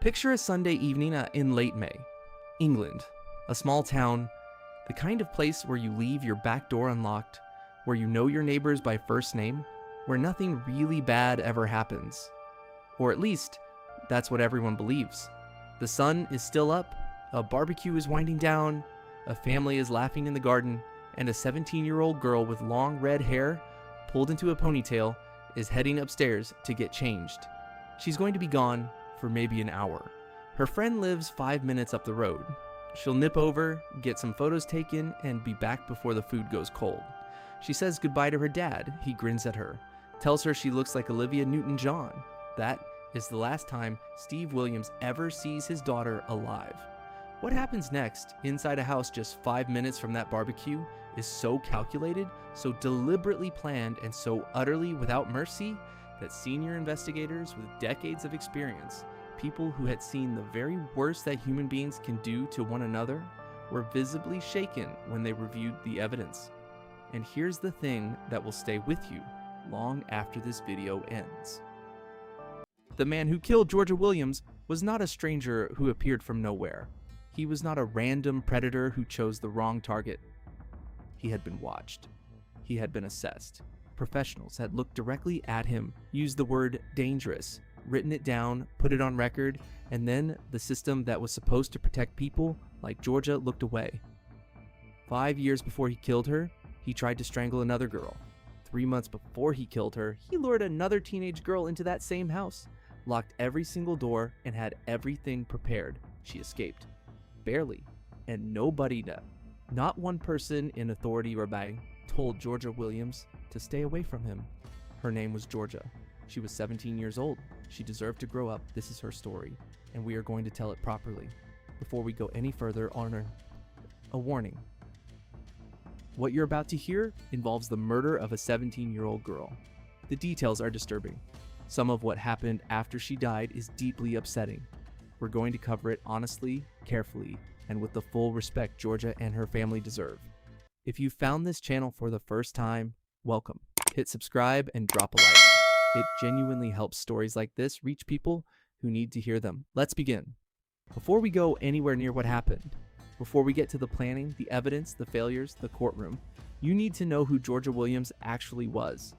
Picture a Sunday evening in late May, England, a small town, the kind of place where you leave your back door unlocked, where you know your neighbors by first name, where nothing really bad ever happens. Or at least, that's what everyone believes. The sun is still up, a barbecue is winding down, a family is laughing in the garden, and a 17-year-old girl with long red hair, pulled into a ponytail, is heading upstairs to get changed. She's going to be gone for maybe an hour. Her friend lives 5 minutes up the road. She'll nip over, get some photos taken, and be back before the food goes cold. She says goodbye to her dad. He grins at her, tells her she looks like Olivia Newton-John. That is the last time Steve Williams ever sees his daughter alive. What happens next inside a house just 5 minutes from that barbecue is so calculated, so deliberately planned, and so utterly without mercy that senior investigators with decades of experience, people who had seen the very worst that human beings can do to one another, were visibly shaken when they reviewed the evidence. And here's the thing that will stay with you long after this video ends. The man who killed Georgia Williams was not a stranger who appeared from nowhere. He was not a random predator who chose the wrong target. He had been watched. He had been assessed. Professionals had looked directly at him, used the word dangerous, written it down, put it on record, and then the system that was supposed to protect people like Georgia looked away. 5 years before he killed her, he tried to strangle another girl. 3 months before he killed her, he lured another teenage girl into that same house, locked every single door, and had everything prepared. She escaped. Barely. And nobody, not one person in authority or bang, told Georgia Williams to stay away from him. Her name was Georgia. She was 17 years old. She deserved to grow up. This is her story, and we are going to tell it properly. Before we go any further, a warning. What you're about to hear involves the murder of a 17-year-old girl. The details are disturbing. Some of what happened after she died is deeply upsetting. We're going to cover it honestly, carefully, and with the full respect Georgia and her family deserve. If you found this channel for the first time, welcome. Hit subscribe and drop a like. It genuinely helps stories like this reach people who need to hear them. Let's begin. Before we go anywhere near what happened, before we get to the planning, the evidence, the failures, the courtroom, you need to know who Georgia Williams actually was.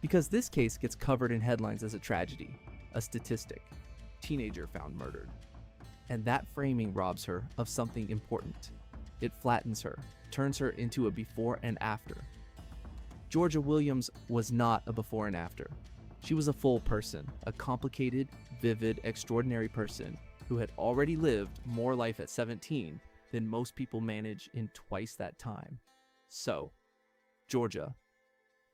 Because this case gets covered in headlines as a tragedy, a statistic, teenager found murdered. And that framing robs her of something important. It flattens her, turns her into a before and after. Georgia Williams was not a before and after. She was a full person, a complicated, vivid, extraordinary person who had already lived more life at 17 than most people manage in twice that time. So, Georgia,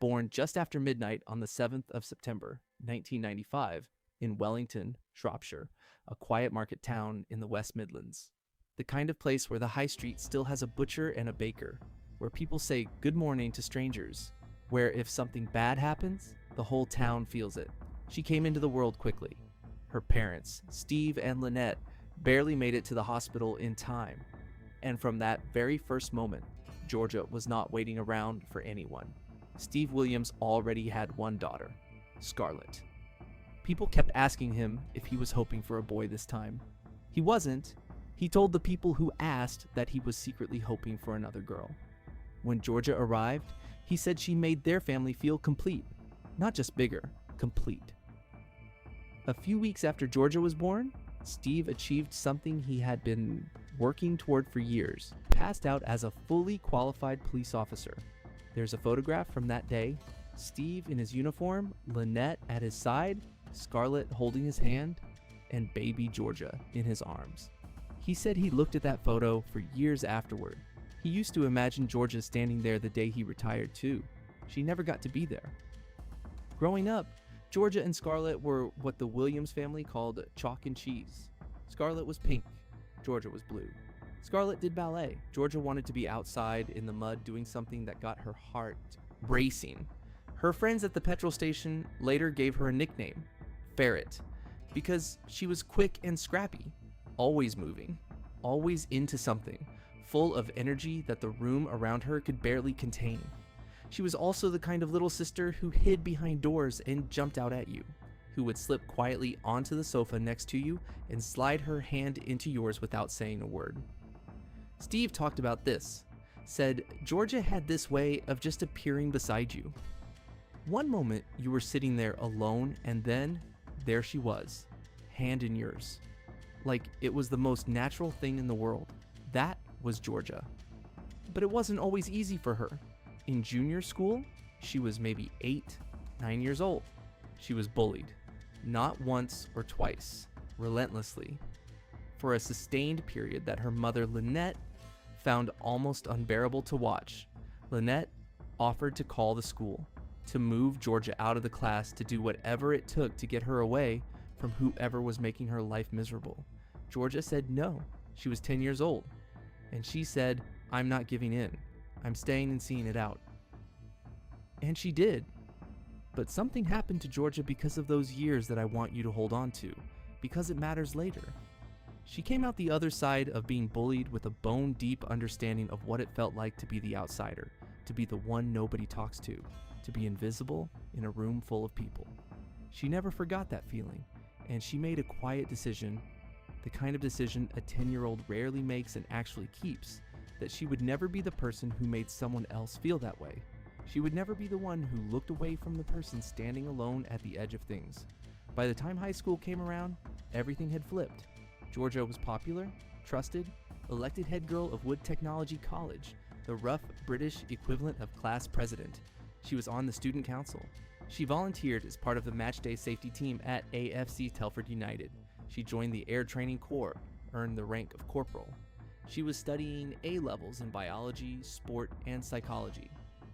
born just after midnight on the 7th of September, 1995, in Wellington, Shropshire, a quiet market town in the West Midlands. The kind of place where the high street still has a butcher and a baker, where people say good morning to strangers, where if something bad happens, the whole town feels it. She came into the world quickly. Her parents, Steve and Lynette, barely made it to the hospital in time. And from that very first moment, Georgia was not waiting around for anyone. Steve Williams already had one daughter, Scarlett. People kept asking him if he was hoping for a boy this time. He wasn't. He told the people who asked that he was secretly hoping for another girl. When Georgia arrived, he said she made their family feel complete. Not just bigger, complete. A few weeks after Georgia was born, Steve achieved something he had been working toward for years, passed out as a fully qualified police officer. There's a photograph from that day, Steve in his uniform, Lynette at his side, Scarlett holding his hand, and baby Georgia in his arms. He said he looked at that photo for years afterward. He used to imagine Georgia standing there the day he retired too. She never got to be there. Growing up, Georgia and Scarlett were what the Williams family called chalk and cheese. Scarlett was pink, Georgia was blue. Scarlett did ballet. Georgia wanted to be outside in the mud doing something that got her heart racing. Her friends at the petrol station later gave her a nickname, Ferret, because she was quick and scrappy, always moving, always into something, full of energy that the room around her could barely contain. She was also the kind of little sister who hid behind doors and jumped out at you, who would slip quietly onto the sofa next to you and slide her hand into yours without saying a word. Steve talked about this, said Georgia had this way of just appearing beside you. One moment you were sitting there alone, and then there she was, hand in yours. Like it was the most natural thing in the world. That was Georgia. But it wasn't always easy for her. In junior school, she was maybe 8, 9 years old. She was bullied, not once or twice, relentlessly, for a sustained period that her mother, Lynette, found almost unbearable to watch. Lynette offered to call the school, to move Georgia out of the class, to do whatever it took to get her away from whoever was making her life miserable. Georgia said no. She was 10 years old. And she said, I'm not giving in. I'm staying and seeing it out. And she did. But something happened to Georgia because of those years that I want you to hold on to, because it matters later. She came out the other side of being bullied with a bone-deep understanding of what it felt like to be the outsider, to be the one nobody talks to be invisible in a room full of people. She never forgot that feeling, and she made a quiet decision, the kind of decision a 10-year-old rarely makes and actually keeps, that she would never be the person who made someone else feel that way. She would never be the one who looked away from the person standing alone at the edge of things. By the time high school came around, everything had flipped. Georgia was popular, trusted, elected head girl of Wood Technology College, the rough British equivalent of class president. She was on the student council. She volunteered as part of the matchday safety team at AFC Telford United. She joined the Air Training Corps, earned the rank of corporal. She was studying A-levels in biology, sport, and psychology.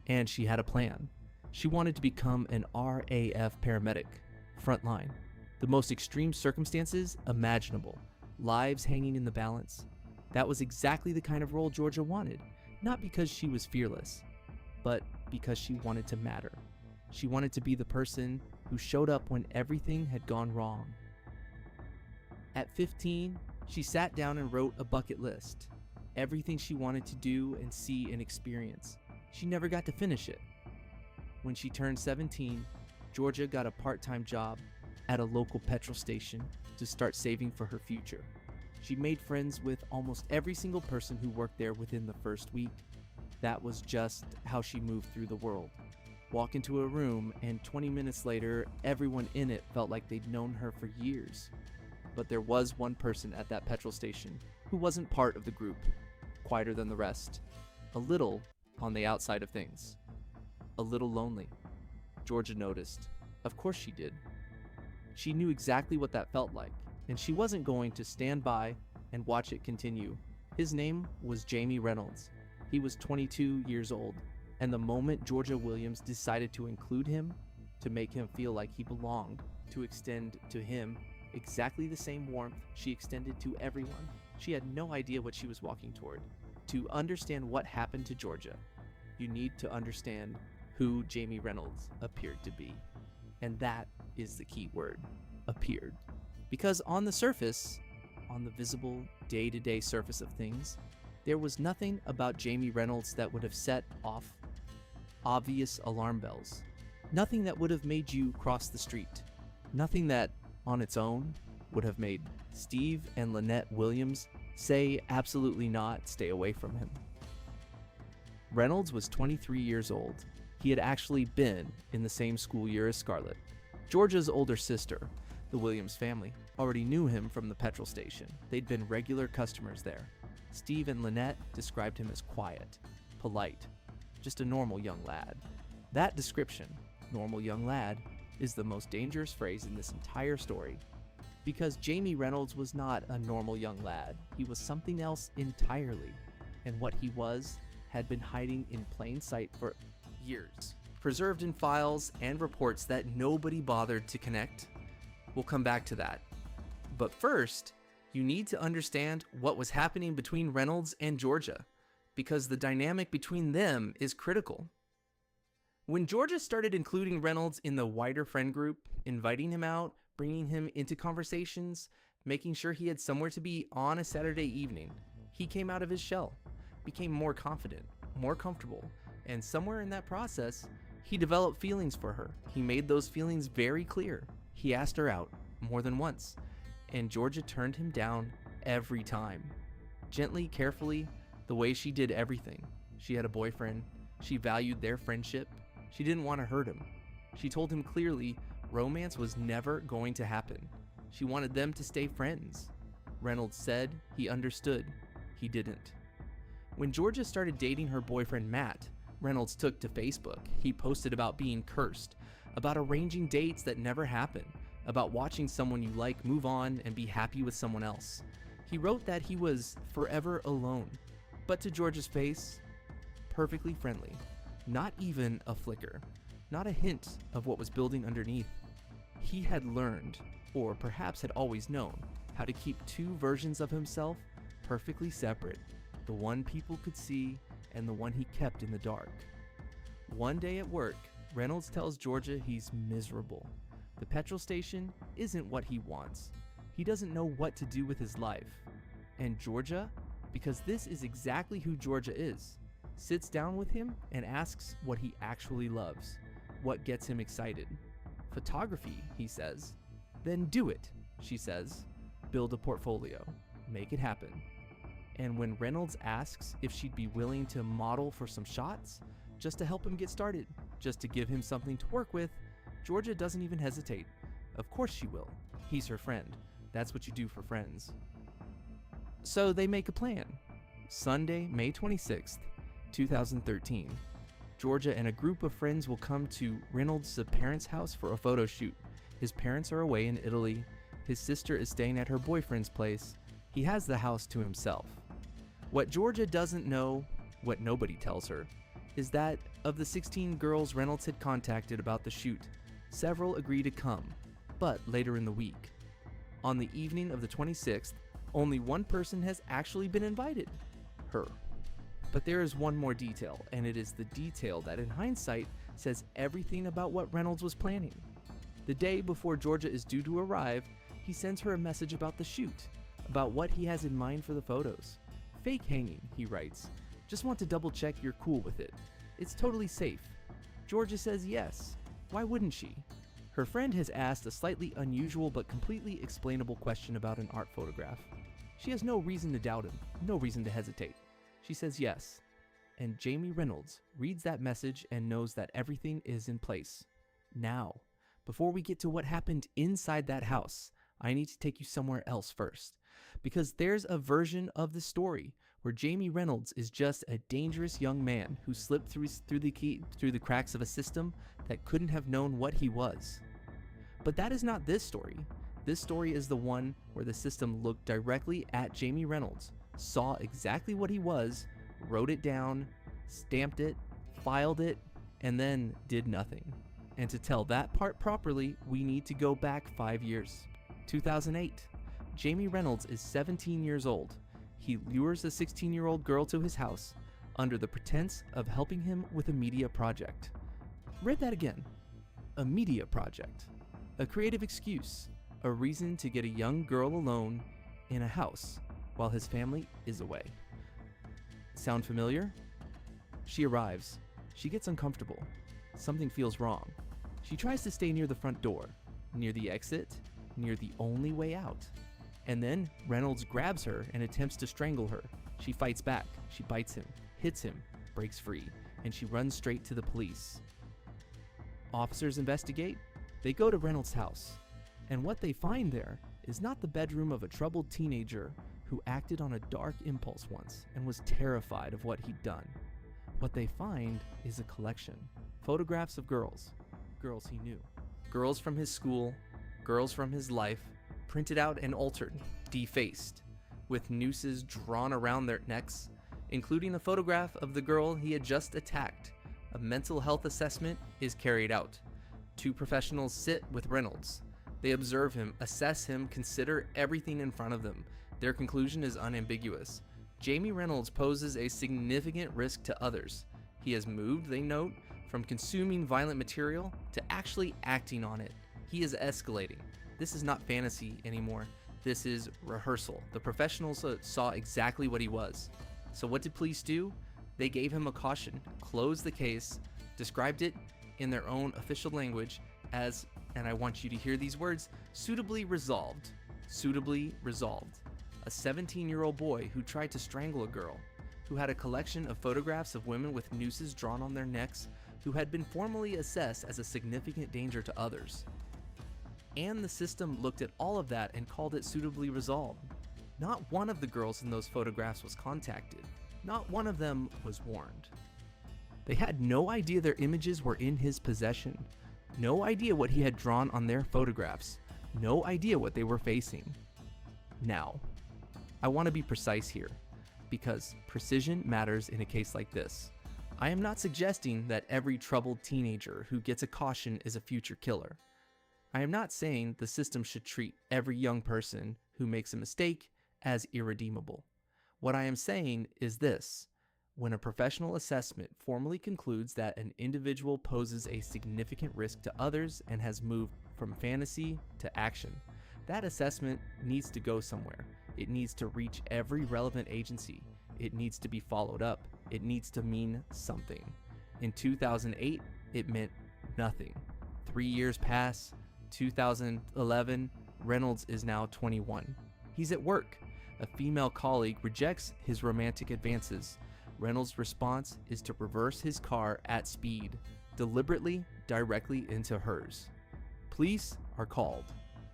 And she had a plan. She wanted to become an RAF paramedic, frontline, the most extreme circumstances imaginable, lives hanging in the balance. That was exactly the kind of role Georgia wanted, not because she was fearless, but because she wanted to matter. She wanted to be the person who showed up when everything had gone wrong. At 15, she sat down and wrote a bucket list, everything she wanted to do and see and experience. She never got to finish it. When she turned 17, Georgia got a part-time job at a local petrol station to start saving for her future. She made friends with almost every single person who worked there within the first week. That was just how she moved through the world. Walk into a room, and 20 minutes later, everyone in it felt like they'd known her for years. But there was one person at that petrol station who wasn't part of the group, quieter than the rest, a little on the outside of things, a little lonely. Georgia noticed. Of course she did. She knew exactly what that felt like, and she wasn't going to stand by and watch it continue. His name was Jamie Reynolds. He was 22 years old, and the moment Georgia Williams decided to include him, to make him feel like he belonged, to extend to him exactly the same warmth she extended to everyone, she had no idea what she was walking toward. To understand what happened to Georgia, you need to understand who Jamie Reynolds appeared to be. And that is the key word, appeared. Because on the surface, on the visible day-to-day surface of things, there was nothing about Jamie Reynolds that would have set off obvious alarm bells. Nothing that would have made you cross the street. Nothing that, on its own, would have made Steve and Lynette Williams say absolutely not, stay away from him. Reynolds was 23 years old. He had actually been in the same school year as Scarlett. Georgia's older sister, the Williams family, already knew him from the petrol station. They'd been regular customers there. Steve and Lynette described him as quiet, polite, just a normal young lad. That description, normal young lad, is the most dangerous phrase in this entire story. Because Jamie Reynolds was not a normal young lad. He was something else entirely. And what he was had been hiding in plain sight for years, preserved in files and reports that nobody bothered to connect. We'll come back to that. But first, you need to understand what was happening between Reynolds and Georgia, because the dynamic between them is critical. When Georgia started including Reynolds in the wider friend group, inviting him out, bringing him into conversations, making sure he had somewhere to be on a Saturday evening, he came out of his shell, became more confident, more comfortable, and somewhere in that process, he developed feelings for her. He made those feelings very clear. He asked her out more than once, and Georgia turned him down every time. Gently, carefully, the way she did everything. She had a boyfriend. She valued their friendship. She didn't want to hurt him. She told him clearly romance was never going to happen. She wanted them to stay friends. Reynolds said he understood. He didn't. When Georgia started dating her boyfriend Matt, Reynolds took to Facebook. He posted about being cursed, about arranging dates that never happen, about watching someone you like move on and be happy with someone else. He wrote that he was forever alone, but to Georgia's face, perfectly friendly. Not even a flicker, not a hint of what was building underneath. He had learned, or perhaps had always known, how to keep two versions of himself perfectly separate, the one people could see and the one he kept in the dark. One day at work, Reynolds tells Georgia he's miserable. The petrol station isn't what he wants. He doesn't know what to do with his life. And Georgia, because this is exactly who Georgia is, sits down with him and asks what he actually loves, what gets him excited. Photography, he says. Then do it, she says. Build a portfolio. Make it happen. And when Reynolds asks if she'd be willing to model for some shots, just to help him get started, just to give him something to work with, Georgia doesn't even hesitate. Of course she will. He's her friend. That's what you do for friends. So they make a plan. Sunday, May 26th, 2013. Georgia and a group of friends will come to Reynolds' parents' house for a photo shoot. His parents are away in Italy. His sister is staying at her boyfriend's place. He has the house to himself. What Georgia doesn't know, what nobody tells her, is that of the 16 girls Reynolds had contacted about the shoot, several agree to come, but later in the week. On the evening of the 26th, only one person has actually been invited, her. But there is one more detail, and it is the detail that in hindsight says everything about what Reynolds was planning. The day before Georgia is due to arrive, he sends her a message about the shoot, about what he has in mind for the photos. Fake hanging, he writes. Just want to double check you're cool with it. It's totally safe. Georgia says yes. Why wouldn't she? Her friend has asked a slightly unusual but completely explainable question about an art photograph. She has no reason to doubt him, no reason to hesitate. She says yes. And Jamie Reynolds reads that message and knows that everything is in place. Now, before we get to what happened inside that house, I need to take you somewhere else first, because there's a version of the story where Jamie Reynolds is just a dangerous young man who slipped through the cracks of a system that couldn't have known what he was. But that is not this story. This story is the one where the system looked directly at Jamie Reynolds, saw exactly what he was, wrote it down, stamped it, filed it, and then did nothing. And to tell that part properly, we need to go back 5 years. 2008. Jamie Reynolds is 17 years old. He lures a 16-year-old girl to his house under the pretense of helping him with a media project. Read that again. A media project. A creative excuse. A reason to get a young girl alone in a house while his family is away. Sound familiar? She arrives. She gets uncomfortable. Something feels wrong. She tries to stay near the front door, near the exit, near the only way out. And then Reynolds grabs her and attempts to strangle her. She fights back. She bites him, hits him, breaks free, and she runs straight to the police. Officers investigate. They go to Reynolds' house. And what they find there is not the bedroom of a troubled teenager who acted on a dark impulse once and was terrified of what he'd done. What they find is a collection. Photographs of girls he knew. Girls from his school, girls from his life, printed out and altered, defaced, with nooses drawn around their necks, including a photograph of the girl he had just attacked. A mental health assessment is carried out. 2 professionals sit with Reynolds. They observe him, assess him, consider everything in front of them. Their conclusion is unambiguous. Jamie Reynolds poses a significant risk to others. He has moved, they note, from consuming violent material to actually acting on it. He is escalating. This is not fantasy anymore. This is rehearsal. The professionals saw exactly what he was. So what did police do? They gave him a caution, closed the case, described it in their own official language as and I want you to hear these words, suitably resolved. Suitably resolved. A 17-year-old boy who tried to strangle a girl, who had a collection of photographs of women with nooses drawn on their necks, who had been formally assessed as a significant danger to others. And the system looked at all of that and called it suitably resolved. Not one of the girls in those photographs was contacted. Not one of them was warned. They had no idea their images were in his possession. No idea what he had drawn on their photographs. No idea what they were facing. Now, I want to be precise here, because precision matters in a case like this. I am not suggesting that every troubled teenager who gets a caution is a future killer. I am not saying the system should treat every young person who makes a mistake as irredeemable. What I am saying is this: when a professional assessment formally concludes that an individual poses a significant risk to others and has moved from fantasy to action, that assessment needs to go somewhere. It needs to reach every relevant agency. It needs to be followed up. It needs to mean something. In 2008, it meant nothing. 3 years pass. 2011, Reynolds is now 21. He's at work. A female colleague rejects his romantic advances. Reynolds' response is to reverse his car at speed, deliberately, directly into hers. Police are called.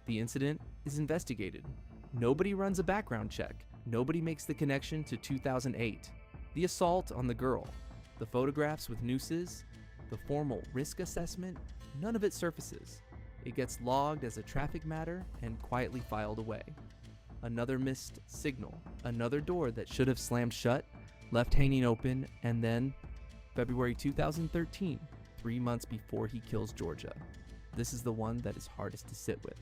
The incident is investigated. Nobody runs a background check. Nobody makes the connection to 2008. The assault on the girl, the photographs with nooses, the formal risk assessment, none of it surfaces. It gets logged as a traffic matter and quietly filed away. Another missed signal, another door that should have slammed shut, left hanging open, and then February 2013, 3 months before he kills Georgia. This is the one that is hardest to sit with,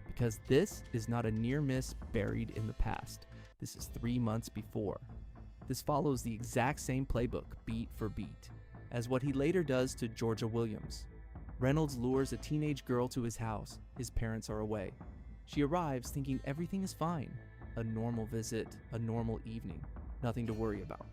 because this is not a near miss buried in the past. This is 3 months before. This follows the exact same playbook, beat for beat, as what he later does to Georgia Williams. Reynolds lures a teenage girl to his house. His parents are away. She arrives thinking everything is fine. A normal visit, a normal evening, nothing to worry about.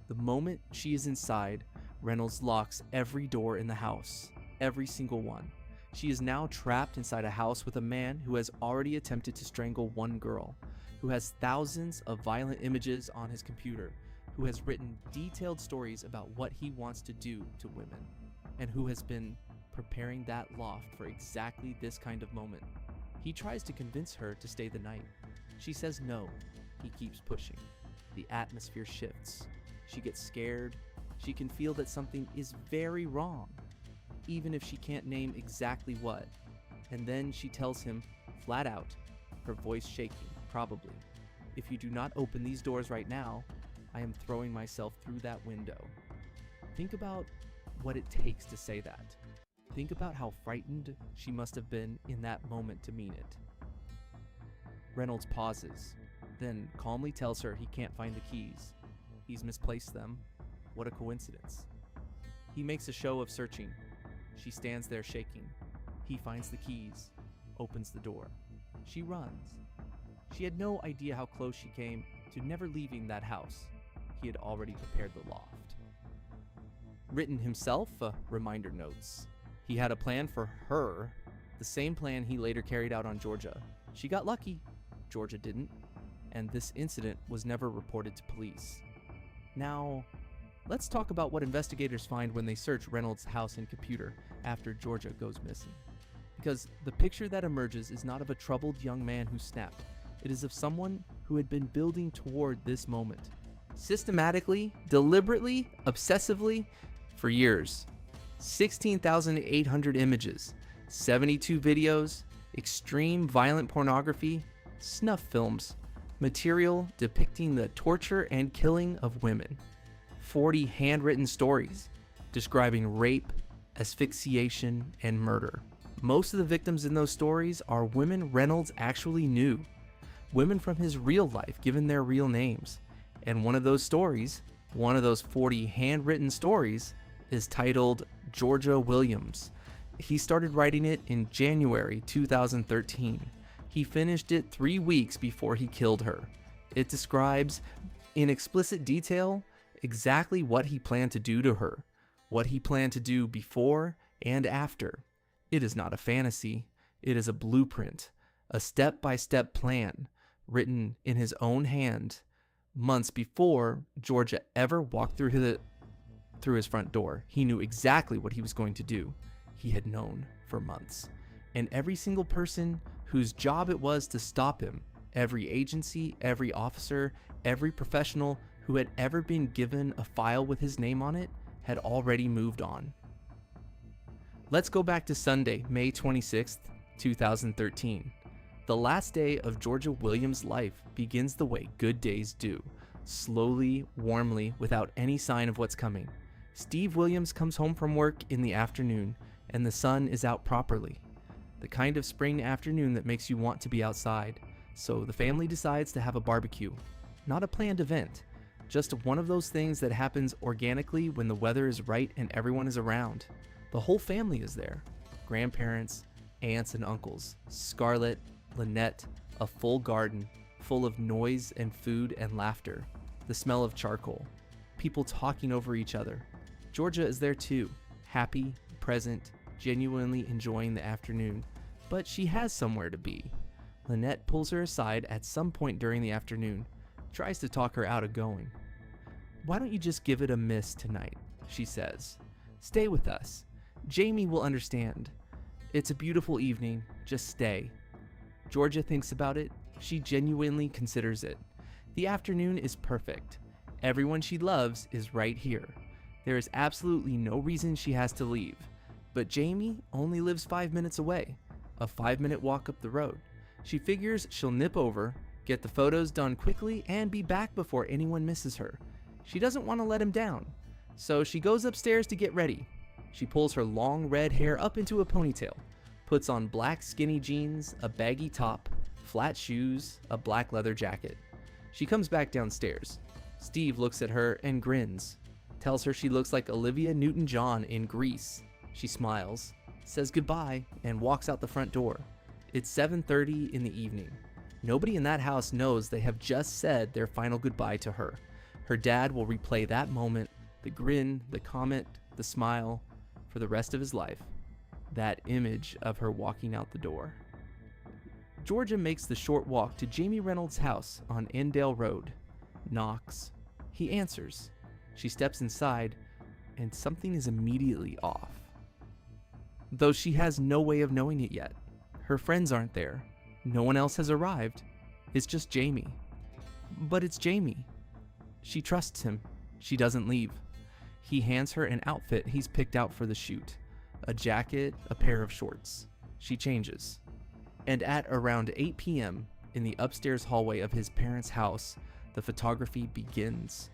The moment she is inside, Reynolds locks every door in the house, every single one. She is now trapped inside a house with a man who has already attempted to strangle one girl, who has thousands of violent images on his computer, who has written detailed stories about what he wants to do to women, and who has been preparing that loft for exactly this kind of moment. He tries to convince her to stay the night. She says no. He keeps pushing. The atmosphere shifts. She gets scared. She can feel that something is very wrong, even if she can't name exactly what. And then she tells him, flat out, her voice shaking, probably, "If you do not open these doors right now, I am throwing myself through that window." Think about what it takes to say that. Think about how frightened she must have been in that moment to mean it. Reynolds pauses, then calmly tells her he can't find the keys. He's misplaced them. What a coincidence. He makes a show of searching. She stands there shaking. He finds the keys, opens the door. She runs. She had no idea how close she came to never leaving that house. He had already prepared the loft. Written himself, reminder notes. He had a plan for her, the same plan he later carried out on Georgia. She got lucky. Georgia didn't. And this incident was never reported to police. Now, let's talk about what investigators find when they search Reynolds' house and computer after Georgia goes missing. Because the picture that emerges is not of a troubled young man who snapped. It is of someone who had been building toward this moment. Systematically, deliberately, obsessively, for years. 16,800 images, 72 videos, extreme violent pornography, snuff films, material depicting the torture and killing of women, 40 handwritten stories describing rape, asphyxiation, and murder. Most of the victims in those stories are women Reynolds actually knew, women from his real life given their real names. And one of those stories, one of those 40 handwritten stories, is titled Georgia Williams. He started writing it in January 2013. He finished it 3 weeks before he killed her. It describes in explicit detail exactly what he planned to do to her, what he planned to do before and after. It is not a fantasy. It is a blueprint, a step-by-step plan written in his own hand months before Georgia ever walked through his front door. He knew exactly what he was going to do. He had known for months. And every single person whose job it was to stop him, every agency, every officer, every professional who had ever been given a file with his name on it, had already moved on. Let's go back to Sunday, May 26th, 2013. The last day of Georgia Williams' life begins the way good days do, slowly, warmly, without any sign of what's coming. Steve Williams comes home from work in the afternoon, and the sun is out properly. The kind of spring afternoon that makes you want to be outside. So the family decides to have a barbecue. Not a planned event, just one of those things that happens organically when the weather is right and everyone is around. The whole family is there. Grandparents, aunts and uncles, Scarlett, Lynette, a full garden full of noise and food and laughter, the smell of charcoal, people talking over each other. Georgia is there too, happy, present, genuinely enjoying the afternoon, but she has somewhere to be. Lynette pulls her aside at some point during the afternoon, tries to talk her out of going. "Why don't you just give it a miss tonight?" she says. "Stay with us. Jamie will understand. It's a beautiful evening, just stay." Georgia thinks about it. She genuinely considers it. The afternoon is perfect. Everyone she loves is right here. There is absolutely no reason she has to leave. But Jamie only lives 5 minutes away, a 5-minute walk up the road. She figures she'll nip over, get the photos done quickly, and be back before anyone misses her. She doesn't want to let him down, so she goes upstairs to get ready. She pulls her long red hair up into a ponytail, puts on black skinny jeans, a baggy top, flat shoes, a black leather jacket. She comes back downstairs. Steve looks at her and grins, tells her she looks like Olivia Newton-John in Grease. She smiles, says goodbye, and walks out the front door. It's 7:30 in the evening. Nobody in that house knows they have just said their final goodbye to her. Her dad will replay that moment, the grin, the comment, the smile, for the rest of his life. That image of her walking out the door. Georgia makes the short walk to Jamie Reynolds' house on Endale Road. Knocks. He answers. She steps inside, and something is immediately off. Though she has no way of knowing it yet. Her friends aren't there. No one else has arrived. It's just Jamie. But it's Jamie. She trusts him. She doesn't leave. He hands her an outfit he's picked out for the shoot. A jacket, a pair of shorts. She changes. And at around 8 p.m., in the upstairs hallway of his parents' house, the photography begins.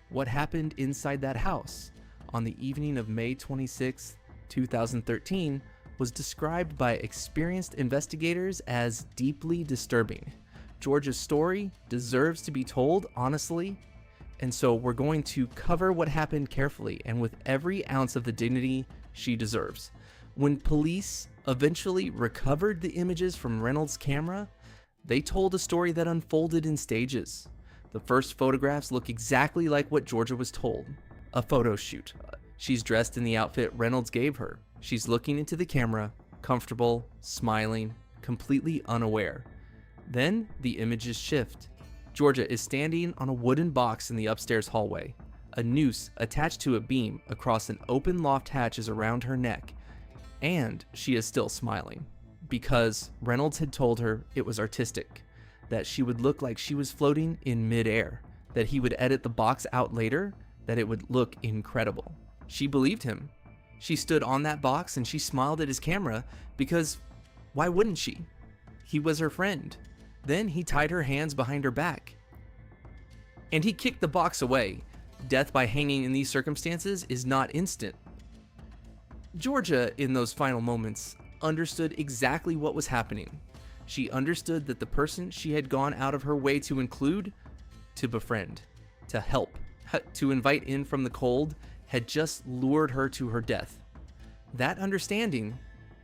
What happened inside that house on the evening of May 26, 2013, was described by experienced investigators as deeply disturbing. Georgia's story deserves to be told honestly, and so we're going to cover what happened carefully and with every ounce of the dignity she deserves. When police eventually recovered the images from Reynolds' camera, they told a story that unfolded in stages. The first photographs look exactly like what Georgia was told. A photo shoot. She's dressed in the outfit Reynolds gave her. She's looking into the camera, comfortable, smiling, completely unaware. Then the images shift. Georgia is standing on a wooden box in the upstairs hallway. A noose attached to a beam across an open loft hatch is around her neck. And she is still smiling. Because Reynolds had told her it was artistic. That she would look like she was floating in midair. That he would edit the box out later. That it would look incredible. She believed him. She stood on that box and she smiled at his camera because why wouldn't she? He was her friend. Then he tied her hands behind her back. And he kicked the box away. Death by hanging in these circumstances is not instant. Georgia, in those final moments, understood exactly what was happening. She understood that the person she had gone out of her way to include, to befriend, to help, to invite in from the cold, had just lured her to her death. That understanding,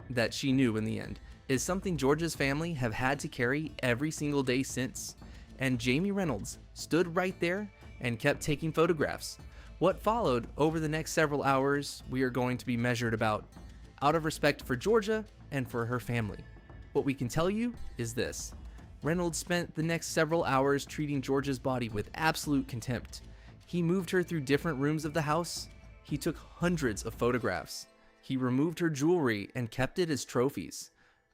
that she knew in the end, is something Georgia's family have had to carry every single day since. And Jamie Reynolds stood right there and kept taking photographs. What followed over the next several hours, we are going to be measured about out of respect for Georgia and for her family. What we can tell you is this: Reynolds spent the next several hours treating Georgia's body with absolute contempt. He moved her through different rooms of the house. He took hundreds of photographs. He removed her jewelry and kept it as trophies.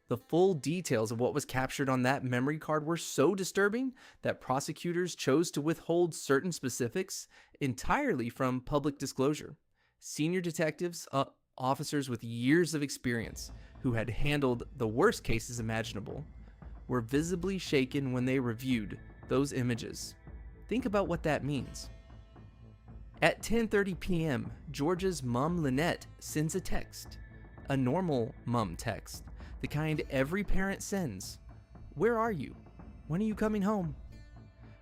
The full details of what was captured on that memory card were so disturbing that prosecutors chose to withhold certain specifics entirely from public disclosure. Senior detectives, officers with years of experience who had handled the worst cases imaginable, were visibly shaken when they reviewed those images. Think about what that means. At 10:30 p.m., Georgia's mom Lynette sends a text, a normal mom text, the kind every parent sends. "Where are you? When are you coming home?"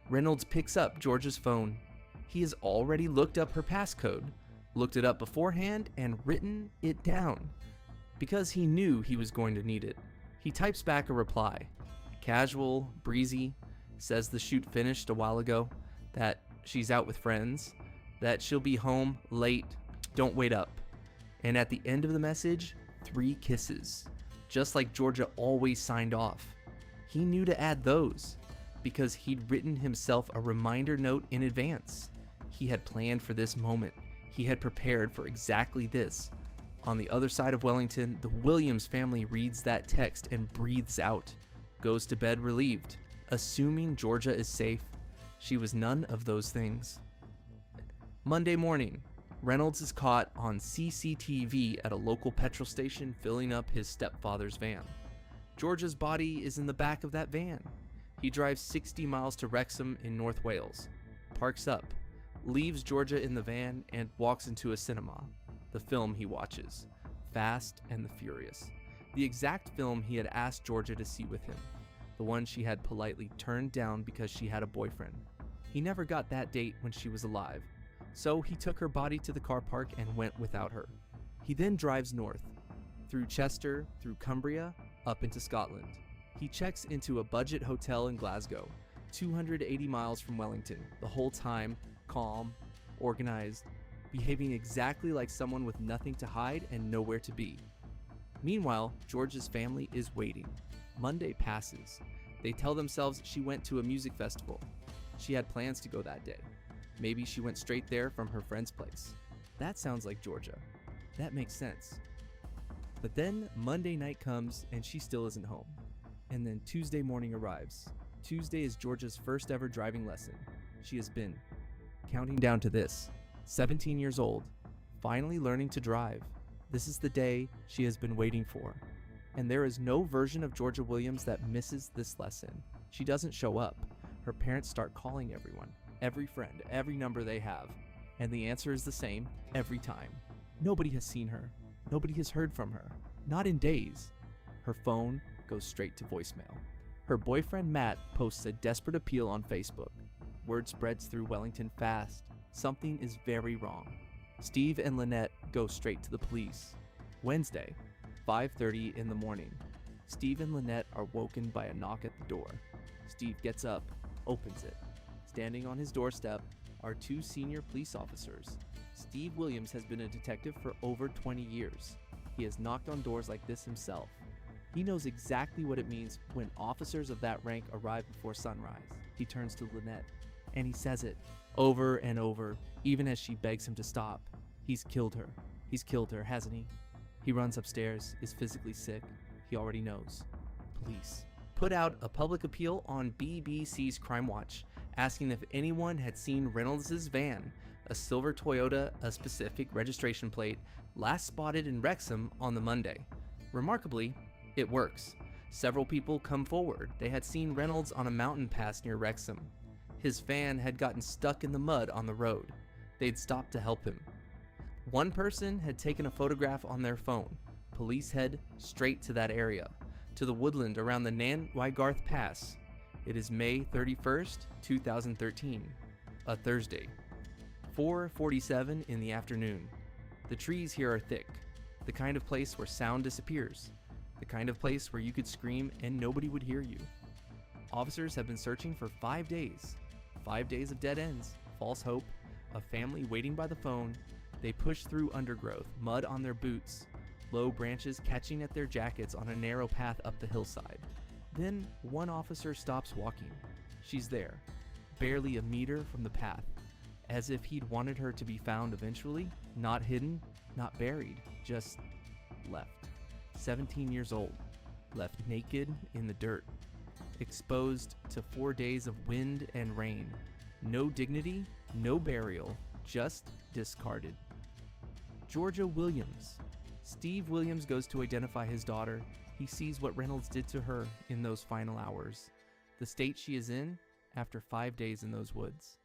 Reynolds picks up Georgia's phone. He has already looked up her passcode, looked it up beforehand, and written it down because he knew he was going to need it. He types back a reply. Casual, breezy, says the shoot finished a while ago, that she's out with friends, that she'll be home late, don't wait up. And at the end of the message, 3 kisses, just like Georgia always signed off. He knew to add those because he'd written himself a reminder note in advance. He had planned for this moment. He had prepared for exactly this. On the other side of Wellington, the Williams family reads that text and breathes out, goes to bed relieved, assuming Georgia is safe. She was none of those things. Monday morning, Reynolds is caught on CCTV at a local petrol station filling up his stepfather's van. Georgia's body is in the back of that van. He drives 60 miles to Wrexham in North Wales, parks up, leaves Georgia in the van, and walks into a cinema. The film he watches, Fast and the Furious, the exact film he had asked Georgia to see with him, the one she had politely turned down because she had a boyfriend. He never got that date when she was alive, so he took her body to the car park and went without her. He then drives north, through Chester, through Cumbria, up into Scotland. He checks into a budget hotel in Glasgow, 280 miles from Wellington, the whole time calm, organized, behaving exactly like someone with nothing to hide and nowhere to be. Meanwhile, George's family is waiting. Monday passes. They tell themselves she went to a music festival. She had plans to go that day. Maybe she went straight there from her friend's place. That sounds like Georgia. That makes sense. But then Monday night comes and she still isn't home. And then Tuesday morning arrives. Tuesday is Georgia's first ever driving lesson. She has been counting down to this. 17 years old, finally learning to drive. This is the day she has been waiting for. And there is no version of Georgia Williams that misses this lesson. She doesn't show up. Her parents start calling everyone, every friend, every number they have. And the answer is the same every time. Nobody has seen her. Nobody has heard from her. Not in days. Her phone goes straight to voicemail. Her boyfriend Matt posts a desperate appeal on Facebook. Word spreads through Wellington fast. Something is very wrong. Steve and Lynette go straight to the police. Wednesday, 5:30 in the morning. Steve and Lynette are woken by a knock at the door. Steve gets up, opens it. Standing on his doorstep are 2 senior police officers. Steve Williams has been a detective for over 20 years. He has knocked on doors like this himself. He knows exactly what it means when officers of that rank arrive before sunrise. He turns to Lynette, and he says it over and over, even as she begs him to stop. He's killed her. He's killed her, hasn't he? He runs upstairs, is physically sick. He already knows. Police put out a public appeal on BBC's Crime Watch, asking if anyone had seen Reynolds' van, a silver Toyota, a specific registration plate, last spotted in Wrexham on the Monday. Remarkably, it works. Several people come forward. They had seen Reynolds on a mountain pass near Wrexham. His van had gotten stuck in the mud on the road. They'd stopped to help him. One person had taken a photograph on their phone. Police head straight to that area, to the woodland around the Nan-Wygarth Pass. It is May 31st, 2013, a Thursday. 4:47 in the afternoon. The trees here are thick, the kind of place where sound disappears, the kind of place where you could scream and nobody would hear you. Officers have been searching for 5 days. 5 days of dead ends, false hope, a family waiting by the phone. They push through undergrowth, mud on their boots, low branches catching at their jackets on a narrow path up the hillside. Then one officer stops walking. She's there, barely a meter from the path, as if he'd wanted her to be found eventually, not hidden, not buried, just left. 17 years old, left naked in the dirt, exposed to 4 days of wind and rain. No dignity, no burial, just discarded. Georgia Williams. Steve Williams goes to identify his daughter. He sees what Reynolds did to her in those final hours, the state she is in after 5 days in those woods.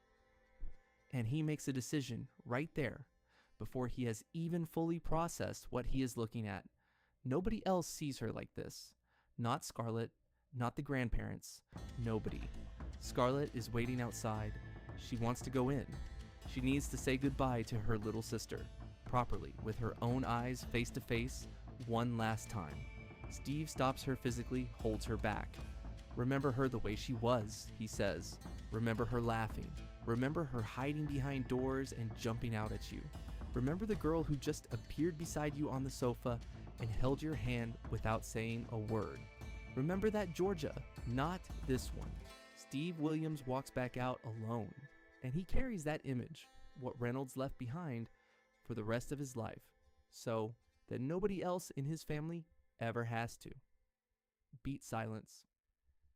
And he makes a decision right there before he has even fully processed what he is looking at. Nobody else sees her like this. Not Scarlett, not the grandparents, nobody. Scarlett is waiting outside. She wants to go in. She needs to say goodbye to her little sister, properly, with her own eyes face to face, one last time. Steve stops her physically, holds her back. Remember her the way she was, he says. Remember her laughing. Remember her hiding behind doors and jumping out at you. Remember the girl who just appeared beside you on the sofa and held your hand without saying a word. Remember that Georgia, not this one. Steve Williams walks back out alone, and he carries that image, what Reynolds left behind, for the rest of his life, so that nobody else in his family ever has to. Beat silence.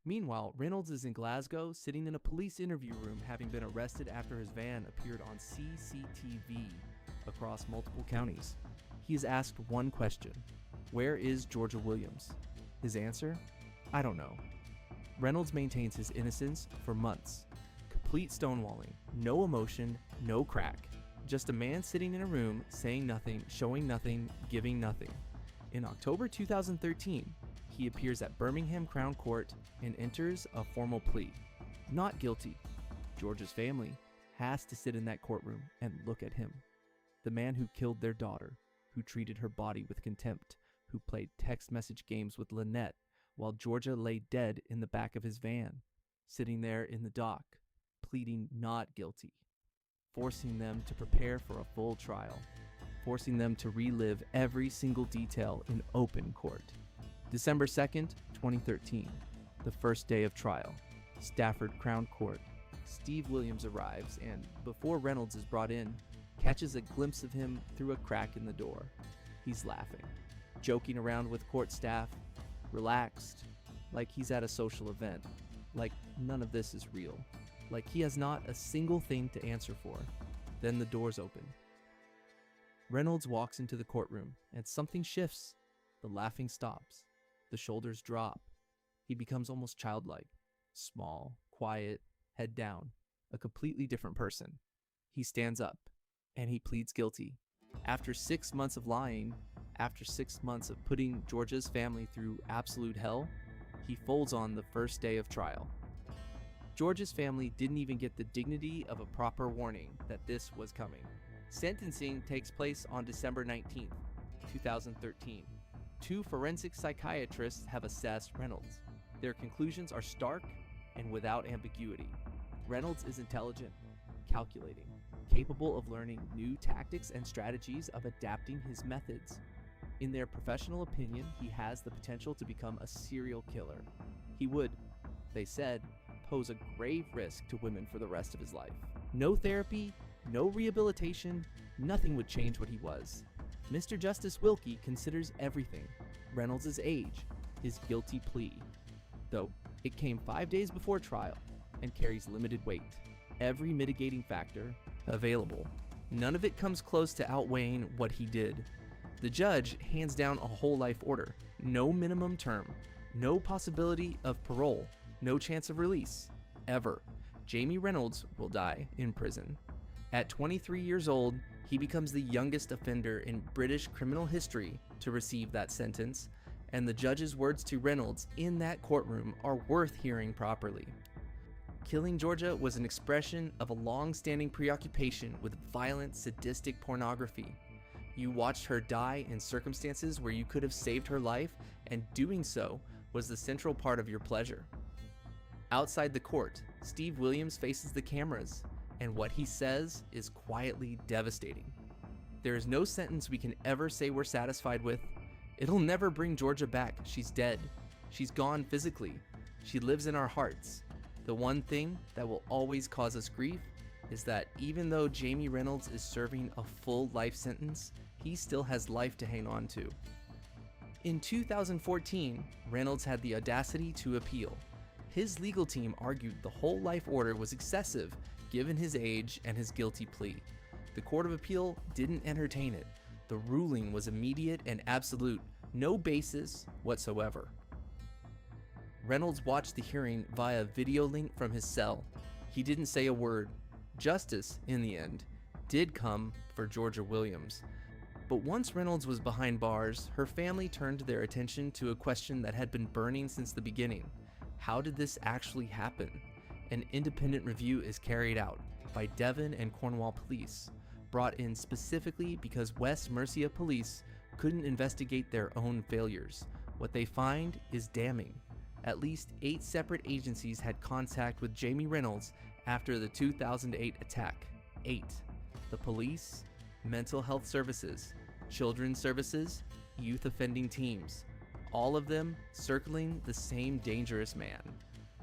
Meanwhile, Reynolds is in Glasgow, sitting in a police interview room, having been arrested after his van appeared on CCTV across multiple counties. He is asked one question: where is Georgia Williams? His answer? I don't know. Reynolds maintains his innocence for months. Complete stonewalling, no emotion, no crack. Just a man sitting in a room, saying nothing, showing nothing, giving nothing. In October 2013, he appears at Birmingham Crown Court and enters a formal plea. Not guilty. Georgia's family has to sit in that courtroom and look at him. The man who killed their daughter, who treated her body with contempt, who played text message games with Lynette while Georgia lay dead in the back of his van, sitting there in the dock, pleading not guilty, forcing them to prepare for a full trial, forcing them to relive every single detail in open court. December 2nd, 2013, the first day of trial, Stafford Crown Court. Steve Williams arrives and, before Reynolds is brought in, catches a glimpse of him through a crack in the door. He's laughing, joking around with court staff, relaxed, like he's at a social event, like none of this is real, like he has not a single thing to answer for. Then the doors open. Reynolds walks into the courtroom and something shifts. The laughing stops. The shoulders drop. He becomes almost childlike, small, quiet, head down, a completely different person. He stands up and he pleads guilty. After 6 months of lying, after 6 months of putting Georgia's family through absolute hell, he folds on the first day of trial. Georgia's family didn't even get the dignity of a proper warning that this was coming. Sentencing takes place on December 19th, 2013. 2 forensic psychiatrists have assessed Reynolds. Their conclusions are stark and without ambiguity. Reynolds is intelligent, calculating, capable of learning new tactics and strategies of adapting his methods. In their professional opinion, he has the potential to become a serial killer. He would, they said, pose a grave risk to women for the rest of his life. No therapy, no rehabilitation, nothing would change what he was. Mr. Justice Wilkie considers everything: Reynolds' age, his guilty plea, though it came 5 days before trial and carries limited weight. Every mitigating factor available. None of it comes close to outweighing what he did. The judge hands down a whole life order. No minimum term. No possibility of parole. No chance of release. Ever. Jamie Reynolds will die in prison. At 23 years old, he becomes the youngest offender in British criminal history to receive that sentence, and the judge's words to Reynolds in that courtroom are worth hearing properly. Killing Georgia was an expression of a long-standing preoccupation with violent, sadistic pornography. You watched her die in circumstances where you could have saved her life, and doing so was the central part of your pleasure. Outside the court, Steve Williams faces the cameras, and what he says is quietly devastating. There is no sentence we can ever say we're satisfied with, It'll never bring Georgia back. She's dead. She's gone physically. She lives in our hearts. The one thing that will always cause us grief is that even though Jamie Reynolds is serving a full life sentence, he still has life to hang on to. In 2014, Reynolds had the audacity to appeal. His legal team argued the whole life order was excessive given his age and his guilty plea. The Court of Appeal didn't entertain it. The ruling was immediate and absolute, no basis whatsoever. Reynolds watched the hearing via video link from his cell. He didn't say a word. Justice, in the end, did come for Georgia Williams. But once Reynolds was behind bars, her family turned their attention to a question that had been burning since the beginning. How did this actually happen? An independent review is carried out by Devon and Cornwall Police, brought in specifically because West Mercia Police couldn't investigate their own failures. What they find is damning. At least 8 separate agencies had contact with Jamie Reynolds after the 2008 attack. 8. The police, mental health services, children's services, youth offending teams. All of them circling the same dangerous man.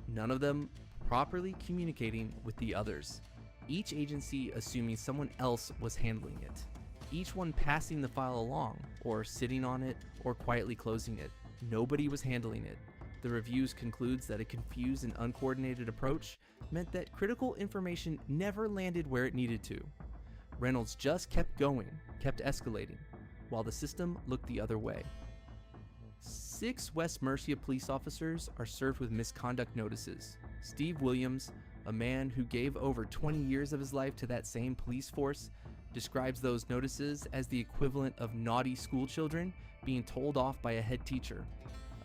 None of them properly communicating with the others. Each agency assuming someone else was handling it. Each one passing the file along, or sitting on it, or quietly closing it. Nobody was handling it. The reviews concludes that a confused and uncoordinated approach meant that critical information never landed where it needed to. Reynolds just kept going, kept escalating, while the system looked the other way. 6 West Mercia police officers are served with misconduct notices. Steve Williams, a man who gave over 20 years of his life to that same police force, describes those notices as the equivalent of naughty school children being told off by a head teacher,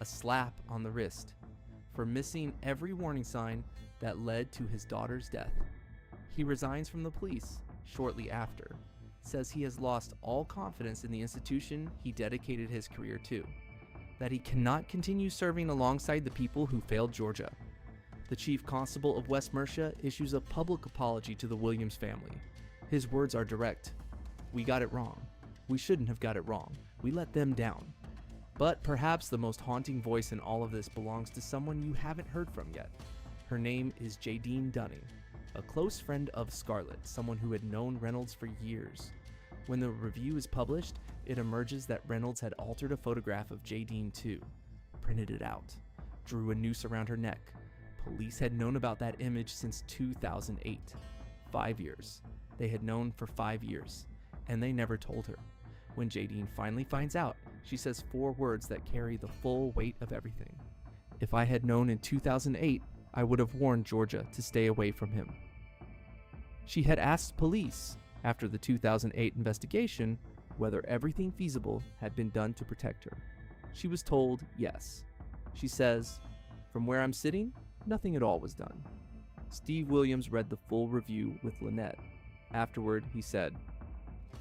a slap on the wrist, for missing every warning sign that led to his daughter's death. He resigns from the police shortly after, says he has lost all confidence in the institution he dedicated his career to, that he cannot continue serving alongside the people who failed Georgia. The chief constable of West Mercia issues a public apology to the Williams family. His words are direct. "We got it wrong. We shouldn't have got it wrong. We let them down." But perhaps the most haunting voice in all of this belongs to someone you haven't heard from yet. Her name is Jadine Dunning, a close friend of Scarlett, someone who had known Reynolds for years. When the review is published, it emerges that Reynolds had altered a photograph of Jadine too, printed it out, drew a noose around her neck. Police had known about that image since 2008. 5 years. They had known for 5 years, and they never told her. When Jadine finally finds out, she says 4 words that carry the full weight of everything. "If I had known in 2008, I would have warned Georgia to stay away from him." She had asked police, after the 2008 investigation, whether everything feasible had been done to protect her. She was told yes. She says, "From where I'm sitting, nothing at all was done." Steve Williams read the full review with Lynette. Afterward, he said,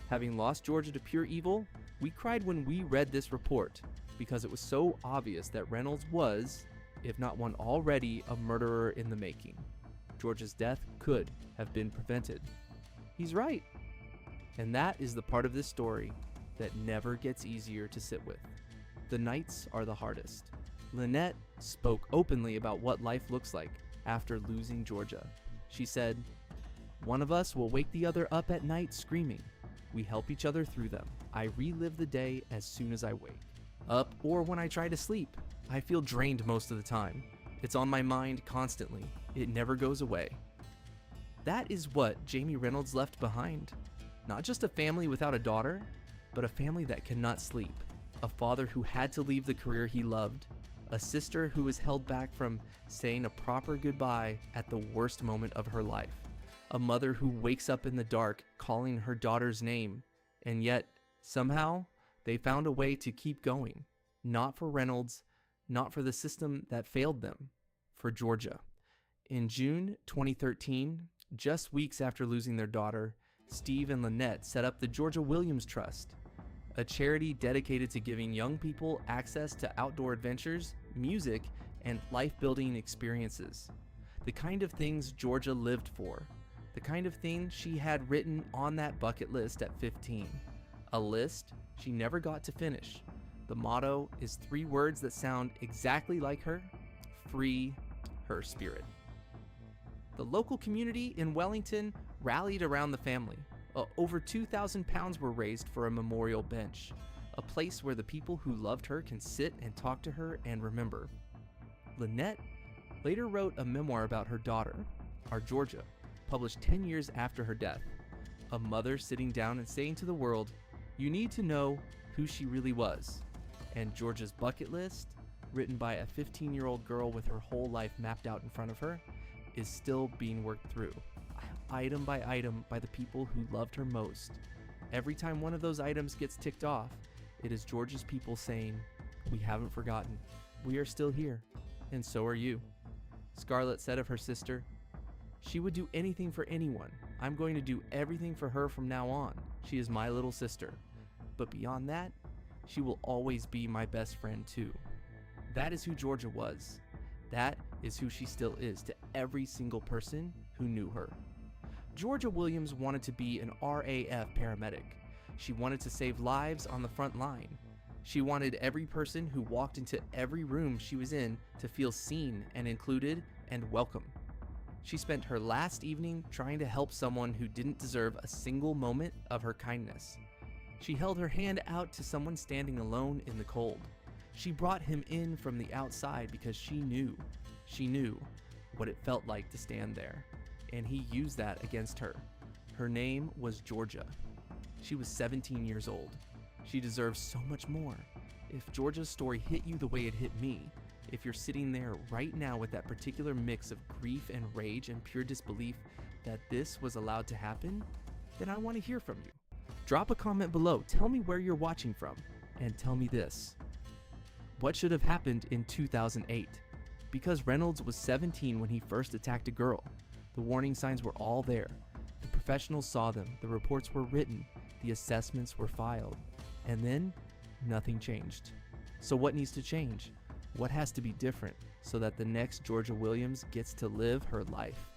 "Having lost Georgia to pure evil, we cried when we read this report because it was so obvious that Reynolds was, if not one already, a murderer in the making. Georgia's death could have been prevented." He's right. And that is the part of this story that never gets easier to sit with. The nights are the hardest. Lynette spoke openly about what life looks like after losing Georgia. She said, "One of us will wake the other up at night screaming. We help each other through them. I relive the day as soon as I wake up, or when I try to sleep. I feel drained most of the time. It's on my mind constantly. It never goes away." That is what Jamie Reynolds left behind. Not just a family without a daughter, but a family that cannot sleep. A father who had to leave the career he loved. A sister who was held back from saying a proper goodbye at the worst moment of her life. A mother who wakes up in the dark calling her daughter's name, and yet, somehow, they found a way to keep going. Not for Reynolds, not for the system that failed them, for Georgia. In June 2013, just weeks after losing their daughter, Steve and Lynette set up the Georgia Williams Trust, a charity dedicated to giving young people access to outdoor adventures, music, and life-building experiences. The kind of things Georgia lived for. The kind of thing she had written on that bucket list at 15. A list she never got to finish, The motto is 3 words that sound exactly like her: free her spirit. The local community in Wellington rallied around the family. Over 2,000 pounds were raised for a memorial bench, a place where the people who loved her can sit and talk to her and remember. Lynette later wrote a memoir about her daughter, Our Georgia, published 10 years after her death. A mother sitting down and saying to the world, "You need to know who she really was." And Georgia's bucket list, written by a 15-year-old girl with her whole life mapped out in front of her, is still being worked through, item by item, by the people who loved her most. Every time one of those items gets ticked off, it is Georgia's people saying, "We haven't forgotten. We are still here, and so are you." Scarlett said of her sister, "She would do anything for anyone. I'm going to do everything for her from now on. She is my little sister. But beyond that, she will always be my best friend too." That is who Georgia was. That is who she still is to every single person who knew her. Georgia Williams wanted to be an RAF paramedic. She wanted to save lives on the front line. She wanted every person who walked into every room she was in to feel seen and included and welcome. She spent her last evening trying to help someone who didn't deserve a single moment of her kindness. She held her hand out to someone standing alone in the cold. She brought him in from the outside because she knew what it felt like to stand there, and he used that against her. Her name was Georgia. She was 17 years old. She deserves so much more. If Georgia's story hit you the way it hit me, if you're sitting there right now with that particular mix of grief and rage and pure disbelief that this was allowed to happen, then I want to hear from you. Drop a comment below, tell me where you're watching from, and tell me this. What should have happened in 2008? Because Reynolds was 17 when he first attacked a girl. The warning signs were all there. The professionals saw them, the reports were written, the assessments were filed, and then nothing changed. So what needs to change? What has to be different so that the next Georgia Williams gets to live her life?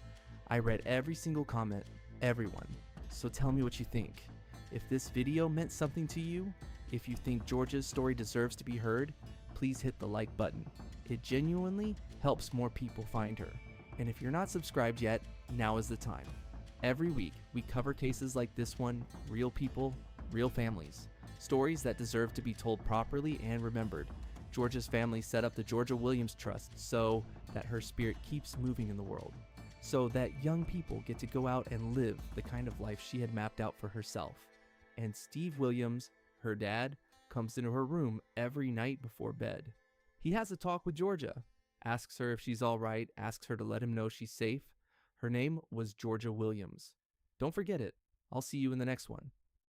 I read every single comment, everyone, so tell me what you think. If this video meant something to you, if you think Georgia's story deserves to be heard, please hit the like button. It genuinely helps more people find her. And if you're not subscribed yet, now is the time. Every week, we cover cases like this one, real people, real families, stories that deserve to be told properly and remembered. Georgia's family set up the Georgia Williams Trust so that her spirit keeps moving in the world, so that young people get to go out and live the kind of life she had mapped out for herself. And Steve Williams, her dad, comes into her room every night before bed. He has a talk with Georgia, asks her if she's all right, asks her to let him know she's safe. Her name was Georgia Williams. Don't forget it. I'll see you in the next one.